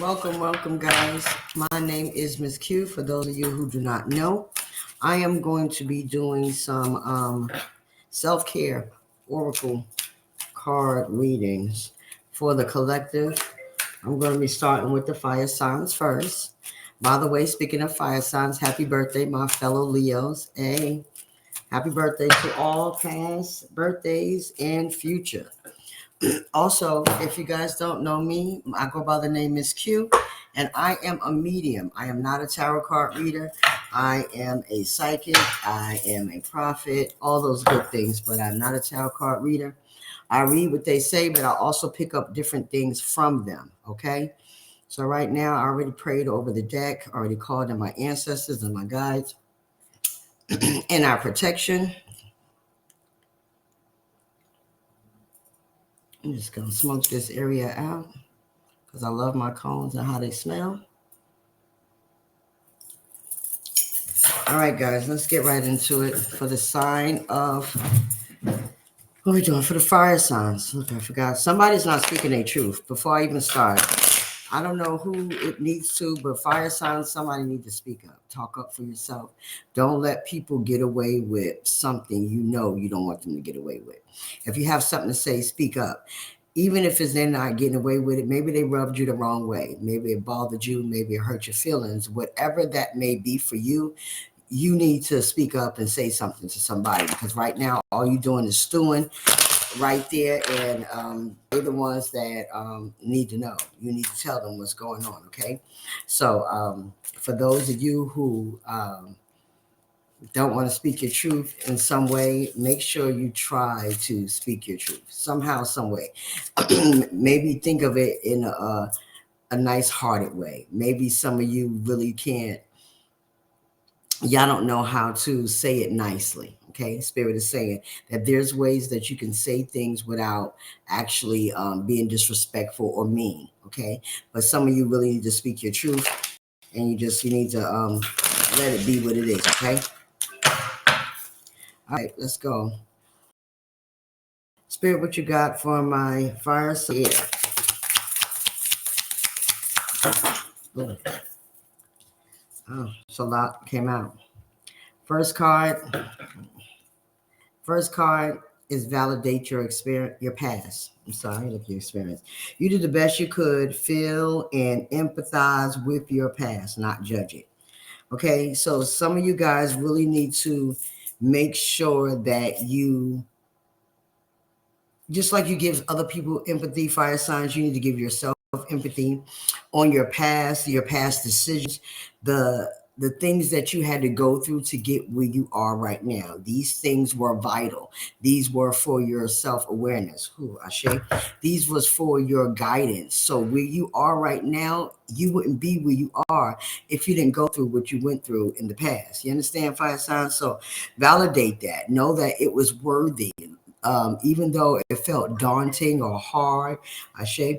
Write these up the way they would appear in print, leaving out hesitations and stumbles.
Welcome, guys. My name is Ms.Q. For those of you who do not know, I am going to be doing some self-care oracle card readings for the collective. I'm going to be starting with the fire signs first. By the way, speaking of fire signs, happy birthday, my fellow Leos. Hey, happy birthday to all past birthdays and future. Also, if you guys don't know me, I go by the name Ms.Q, and I am a medium. I am not a tarot card reader. I am a psychic. I am a prophet, all those good things, but I'm not a tarot card reader. I read what they say, but I also pick up different things from them, okay? So right now, I already prayed over the deck, already called in my ancestors and my guides and our protection. I'm just going to smoke this area out because I love my cones and how they smell. All right, guys, let's get right into it. For the sign of, what are we doing? For the fire signs. Look, I forgot. Somebody's not speaking their truth. Before I even start, I don't know who it needs to, but fire signs, somebody needs to speak up. Talk up for yourself. Don't let people get away with something you know you don't want them to get away with. If you have something to say, speak up. Even if it's they're not getting away with it, maybe they rubbed you the wrong way. Maybe it bothered you. Maybe it hurt your feelings. Whatever that may be for you, you need to speak up and say something to somebody, because right now all you're doing is stewing right there, and they're the ones that need to know. You need to tell them what's going on, okay? So for those of you who don't want to speak your truth in some way, make sure you try to speak your truth somehow, some way. Maybe think of it in a nice hearted way. Maybe some of you really can't, y'all don't know how to say it nicely. Okay, Spirit is saying that there's ways that you can say things without actually being disrespectful or mean. Okay, but some of you really need to speak your truth, and you need to let it be what it is. Okay. All right, let's go. Spirit, what you got for my fire? Yeah. Oh, so a lot came out. First card. First card is validate your experience, your past. I'm sorry, look at your experience. You did the best you could, feel and empathize with your past, not judge it. Okay, so some of you guys really need to make sure that you, just like you give other people empathy, fire signs, you need to give yourself empathy on your past decisions, the things that you had to go through to get where you are right now. These things were vital. These were for your self-awareness. Ashe. These was for your guidance. So where you are right now, you wouldn't be where you are if you didn't go through what you went through in the past. You understand, fire signs? So validate that. Know that it was worthy. Even though it felt daunting or hard, Ashe,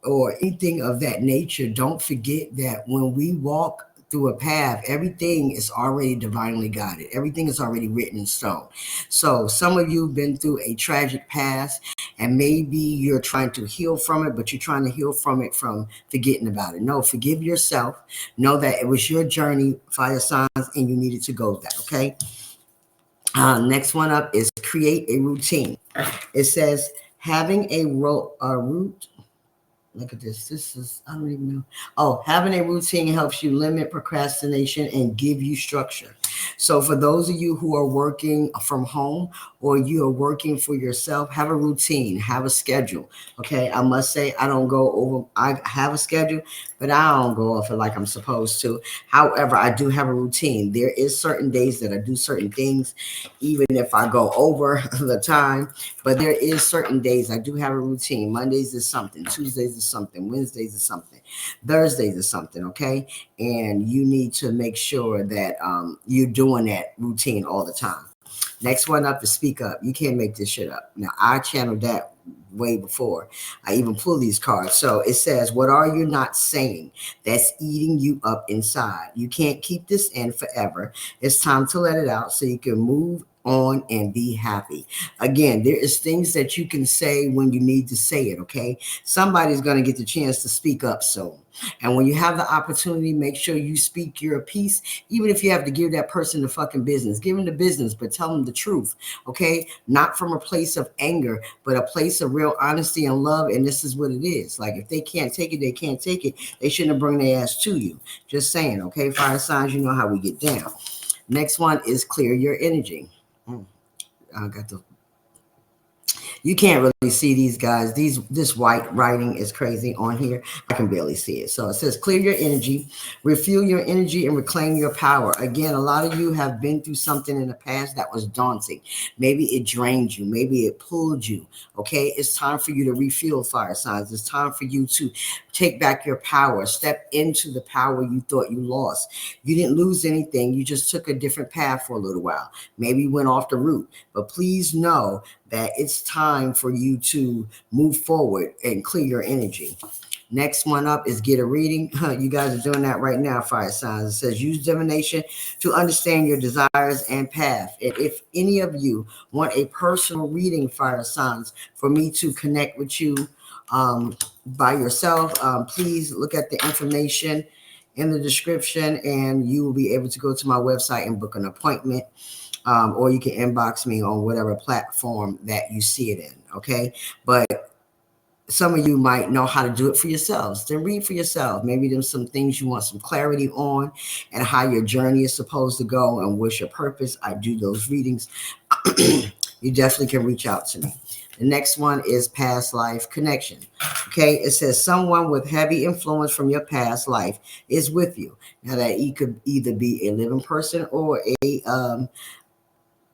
or anything of that nature, don't forget that when we walk through a path, everything is already divinely guided. Everything is already written in stone. So some of you have been through a tragic past, and maybe you're trying to heal from it, but you're trying to heal from it from forgetting about it. No, forgive yourself. Know that it was your journey, fire signs, and you needed to go that, okay? Next one up is create a routine. It says having a route. Look at this. This is, I don't even know. Oh, having a routine helps you limit procrastination and give you structure. So for those of you who are working from home or you are working for yourself, have a routine, have a schedule. Okay. I must say, I don't go over, I have a schedule, but I don't go off it like I'm supposed to. However, I do have a routine. There is certain days that I do certain things, even if I go over the time. But there is certain days I do have a routine. Mondays is something, Tuesdays is something, Wednesdays is something, Thursdays is something, okay? And you need to make sure that you're doing that routine all the time. Next one up is speak up. You can't make this shit up. Now, I channeled that way before I even pull these cards. So it says, what are you not saying that's eating you up inside? You can't keep this in forever. It's time to let it out so you can move on and be happy. Again, there is things that you can say when you need to say it, okay? Somebody's going to get the chance to speak up soon. And when you have the opportunity, make sure you speak your piece, even if you have to give that person the fucking business. Give them the business, but tell them the truth, okay? Not from a place of anger, but a place of real honesty and love. And this is what it is. Like, if they can't take it, they can't take it. They shouldn't have brought their ass to you. Just saying, okay? Fire signs, you know how we get down. Next one is clear your energy. I got the You can't really see these guys. This white writing is crazy on here. I can barely see it. So it says clear your energy, refuel your energy, and reclaim your power. Again, a lot of you have been through something in the past that was daunting. Maybe it drained you. Maybe it pulled you. Okay, it's time for you to refuel, fire signs. It's time for you to take back your power. Step into the power you thought you lost. You didn't lose anything. You just took a different path for a little while. Maybe you went off the route. But please know that it's time for you to move forward and clear your energy. Next one up is get a reading. You guys are doing that right now, fire signs. It says use divination to understand your desires and path. And if any of you want a personal reading, fire signs, for me to connect with you by yourself, please look at the information in the description and you will be able to go to my website and book an appointment. Or you can inbox me on whatever platform that you see it in, okay? But some of you might know how to do it for yourselves. Then read for yourself. Maybe there's some things you want some clarity on and how your journey is supposed to go and what's your purpose. I do those readings. You definitely can reach out to me. The next one is past life connection. Okay, it says someone with heavy influence from your past life is with you. Now that it could either be a living person or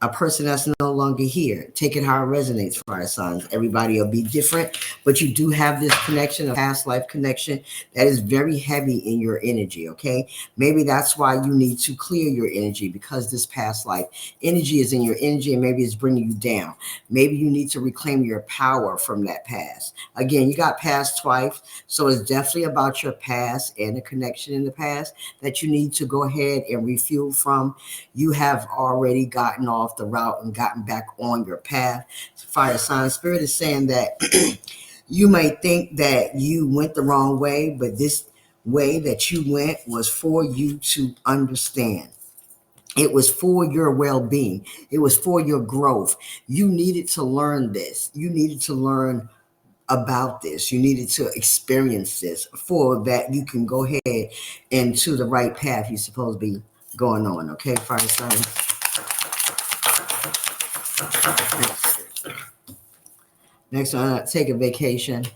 a person that's no longer here. Take it how it resonates, fire signs. Everybody will be different, but you do have this connection, a past life connection that is very heavy in your energy, okay? Maybe that's why you need to clear your energy, because this past life energy is in your energy and maybe it's bringing you down. Maybe you need to reclaim your power from that past. Again, you got past twice, so it's definitely about your past and the connection in the past that you need to go ahead and refuel from. You have already gotten off the route and gotten back on your path. Fire sign spirit is saying that you may think that you went the wrong way, but this way that you went was for you to understand. It was for your well-being. It was for your growth. You needed to learn this. You needed to learn about this. You needed to experience this for that you can go ahead into the right path you're supposed to be going on. Okay, fire sign. Next one, take a vacation.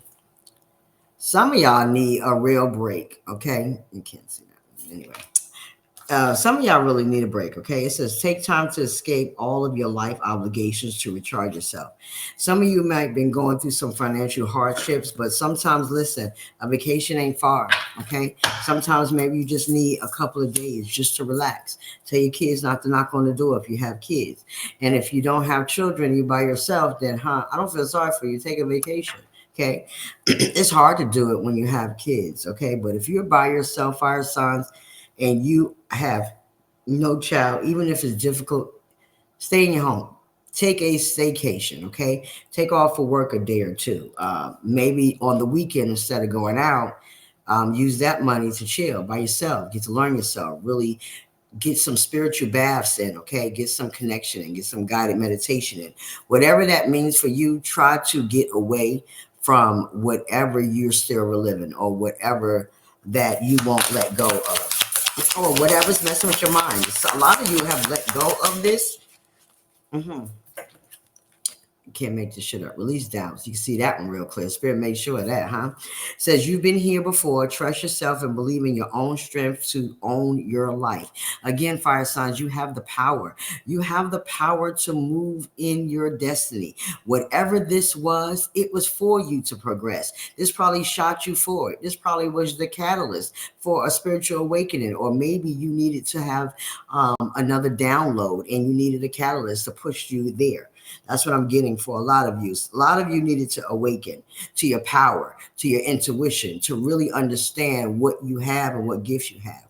Some of y'all need a real break. Okay, you can't see that anyway. Some of y'all really need a break, okay? It says take time to escape all of your life obligations to recharge yourself. Some of you might have been going through some financial hardships, but sometimes, listen, a vacation ain't far, okay? Sometimes maybe you just need a couple of days just to relax. Tell your kids not to knock on the door if you have kids. And if you don't have children, you by yourself, then, I don't feel sorry for you. Take a vacation. Okay, it's hard to do it when you have kids, okay? But if you're by yourself, fire signs, and you have no child, even if it's difficult, stay in your home. Take a staycation, okay? Take off for work a day or two. Maybe on the weekend, instead of going out, use that money to chill by yourself, get to learn yourself, really get some spiritual baths in, okay? Get some connection and get some guided meditation in. Whatever that means for you, try to get away from whatever you're still reliving or whatever that you won't let go of or whatever's messing with your mind. So a lot of you have let go of this. Can't make this shit up. Release doubts. You can see that one real clear. Spirit made sure of that, huh? Says you've been here before. Trust yourself and believe in your own strength to own your life. Again, fire signs, you have the power. You have the power to move in your destiny. Whatever this was, it was for you to progress. This probably shot you forward. This probably was the catalyst for a spiritual awakening, or maybe you needed to have another download and you needed a catalyst to push you there. That's what I'm getting for a lot of you. A lot of you needed to awaken to your power, to your intuition, to really understand what you have and what gifts you have.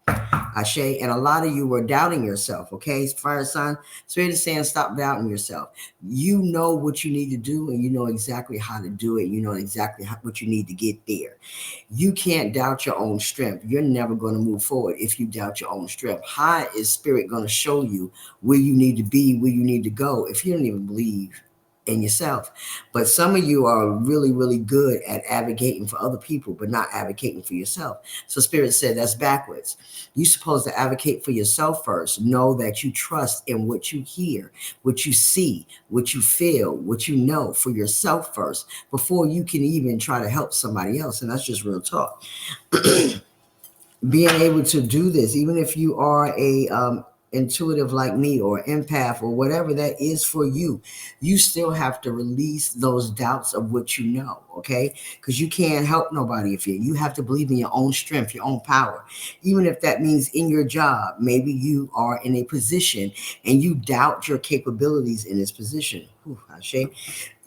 Ashe, and a lot of you were doubting yourself. Okay, fire sign, Spirit is saying stop doubting yourself. You know what you need to do, and you know exactly how to do it. You know exactly what you need to get there. You can't doubt your own strength. You're never going to move forward if you doubt your own strength. How is Spirit going to show you where you need to be, where you need to go, if you don't even believe in yourself? But some of you are really, really good at advocating for other people, but not advocating for yourself. So Spirit said that's backwards. You're supposed to advocate for yourself first. Know that you trust in what you hear, what you see, what you feel, what you know for yourself first before you can even try to help somebody else. And that's just real talk. Being able to do this, even if you are a intuitive like me or empath or whatever that is for you, you still have to release those doubts of what you know, okay? Because you can't help nobody if you have to believe in your own strength, your own power. Even if that means in your job, maybe you are in a position and you doubt your capabilities in this position. Whew,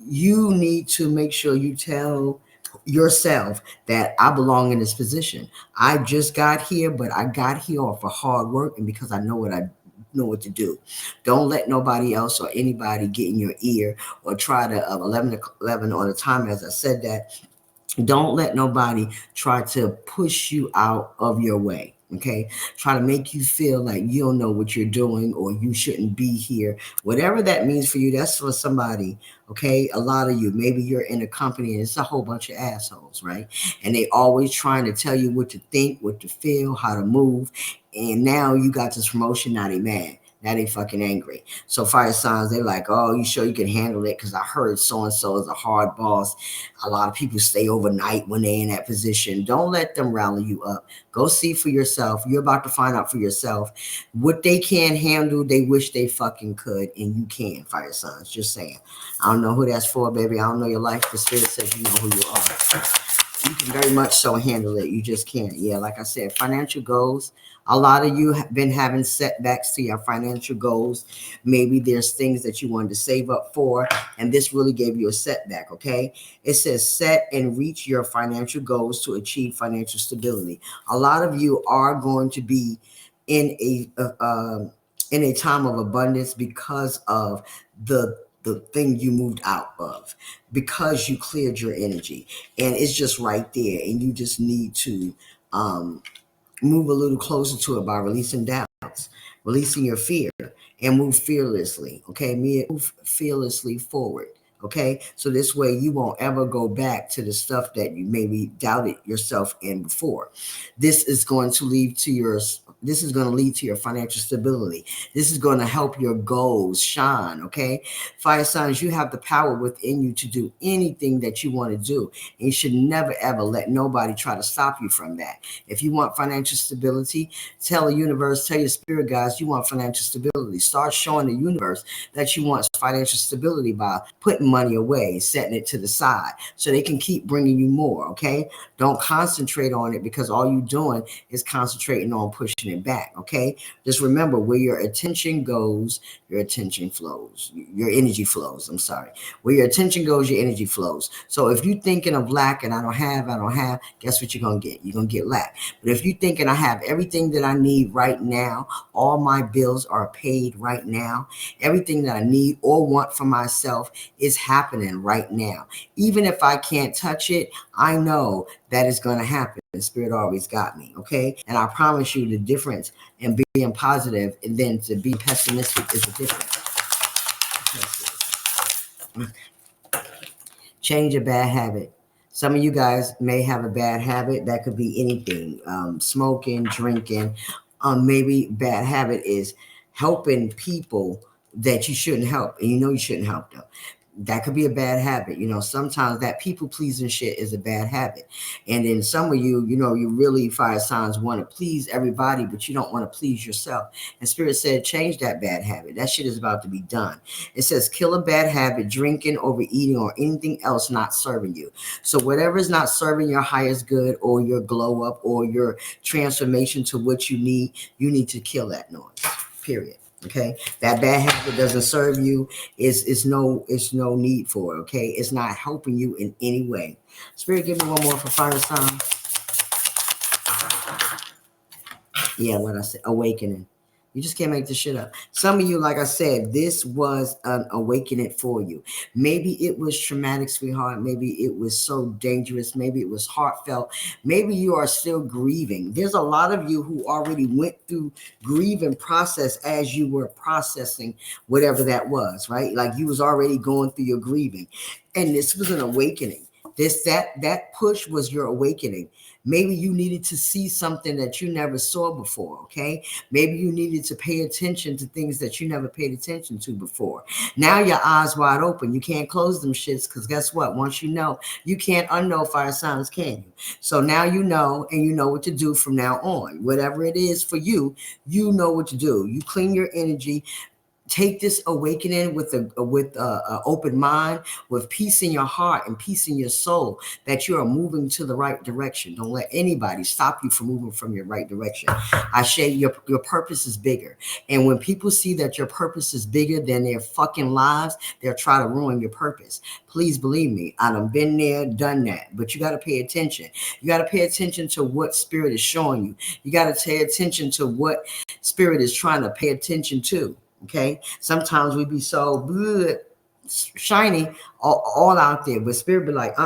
you need to make sure you tell yourself that I belong in this position. I just got here, but I got here off of hard work and because I know what to do. Don't let nobody else or anybody get in your ear or try to 11 on the time as I said that. Don't let nobody try to push you out of your way. Okay, try to make you feel like you don't know what you're doing or you shouldn't be here. Whatever that means for you, that's for somebody. Okay, a lot of you, maybe you're in a company and it's a whole bunch of assholes, right? And they always trying to tell you what to think, what to feel, how to move. And now you got this promotion, now they mad. Now they fucking angry. So fire signs, they're like, oh, you sure you can handle it? Because I heard so-and-so is a hard boss. A lot of people stay overnight when they're in that position. Don't let them rally you up. Go see for yourself. You're about to find out for yourself what they can't handle. They wish they fucking could, and you can. Fire signs, just saying. I don't know who that's for, baby. I don't know your life. The Spirit says you know who you are. You can very much so handle it. You just can't. Yeah, like I said, financial goals. A lot of you have been having setbacks to your financial goals. Maybe there's things that you wanted to save up for, and this really gave you a setback, okay? It says set and reach your financial goals to achieve financial stability. A lot of you are going to be in a time of abundance because of the thing you moved out of, because you cleared your energy, and it's just right there, and you just need to move a little closer to it by releasing doubts, releasing your fear, and move fearlessly. Okay, move fearlessly forward. Okay, so this way you won't ever go back to the stuff that you maybe doubted yourself in before. This is going to lead to your this is going to lead to your financial stability. This is going to help your goals shine. Okay, fire signs, you have the power within you to do anything that you want to do, and you should never ever let nobody try to stop you from that. If you want financial stability, tell the universe, tell your spirit guides you want financial stability. Start showing the universe that you want financial stability by putting money away, setting it to the side so they can keep bringing you more, okay? Don't concentrate on it because all you're doing is concentrating on pushing it back, okay? Just remember, where your attention goes, your attention flows. Your energy flows, I'm sorry. Where your attention goes, your energy flows. So if you're thinking of lack and I don't have, guess what you're going to get? You're going to get lack. But if you're thinking I have everything that I need right now, all my bills are paid right now, everything that I need or want for myself is happening right now. Even if I can't touch it, I know that it's going to happen. The Spirit always got me, okay? And I promise you the difference in being positive and then to be pessimistic is the difference. Change a bad habit. Some of you guys may have a bad habit. That could be anything, smoking, drinking. Maybe bad habit is helping people that you shouldn't help, and you know you shouldn't help them. That could be a bad habit. Sometimes that people pleasing shit is a bad habit. And then some of you, you really fire signs want to please everybody, but you don't want to please yourself. And Spirit said, change that bad habit. That shit is about to be done. It says, kill a bad habit, drinking, overeating, or anything else not serving you. So whatever is not serving your highest good or your glow up or your transformation to what you need to kill that noise, period. Okay, that bad habit doesn't serve you. It's no need for it. Okay, it's not helping you in any way. Spirit, give me one more for fire sign. Yeah, what I said, awakening. You just can't make this shit up. Some of you, like I said, this was an awakening for you. Maybe it was traumatic, sweetheart. Maybe it was so dangerous. Maybe it was heartfelt. Maybe you are still grieving. There's a lot of you who already went through grieving process as you were processing whatever that was, right? Like you was already going through your grieving. And this was an awakening. That push was your awakening. Maybe you needed to see something that you never saw before, okay? Maybe you needed to pay attention to things that you never paid attention to before. Now your eyes wide open. You can't close them shits because guess what? Once you know, you can't unknow fire signs, can you? So now you know, and you know what to do from now on. Whatever it is for you, you know what to do. You clean your energy, take this awakening with a open mind, with peace in your heart and peace in your soul, that you are moving to the right direction. Don't let anybody stop you from moving from your right direction. I say your purpose is bigger, and when people see that your purpose is bigger than their fucking lives, they'll try to ruin your purpose. Please believe me, I done been there, done that. But you got to pay attention. You got to pay attention to what spirit is showing you. You got to pay attention to what spirit is trying to pay attention to. Okay, sometimes we be so good, shiny, all out there, but spirit be like,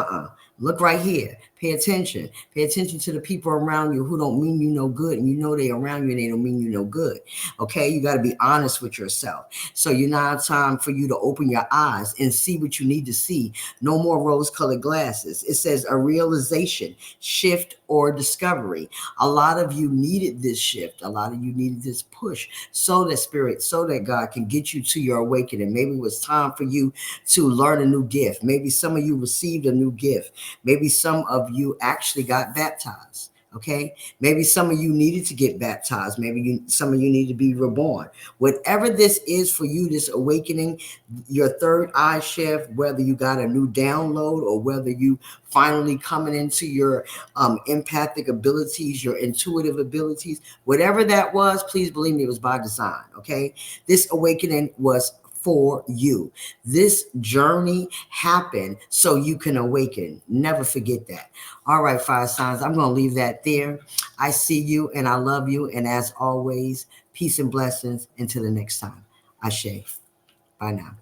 look right here. Pay attention. Pay attention to the people around you who don't mean you no good, and you know they around you and they don't mean you no good. Okay, you got to be honest with yourself. So you now have time for you to open your eyes and see what you need to see. No more rose-colored glasses. It says a realization, shift, or discovery. A lot of you needed this shift. A lot of you needed this push so that spirit, so that God can get you to your awakening. Maybe it was time for you to learn a new gift. Maybe some of you received a new gift. Maybe some of you actually got baptized. Okay, maybe some of you needed to get baptized. Maybe some of you need to be reborn. Whatever this is for you, this awakening, your third eye shift, whether you got a new download or whether you finally coming into your empathic abilities, your intuitive abilities, whatever that was, please believe me, it was by design. Okay, this awakening was for you. This journey happened so you can awaken. Never forget that. All right, fire signs, I'm going to leave that there. I see you and I love you. And as always, peace and blessings. Until the next time. Ashe. Bye now.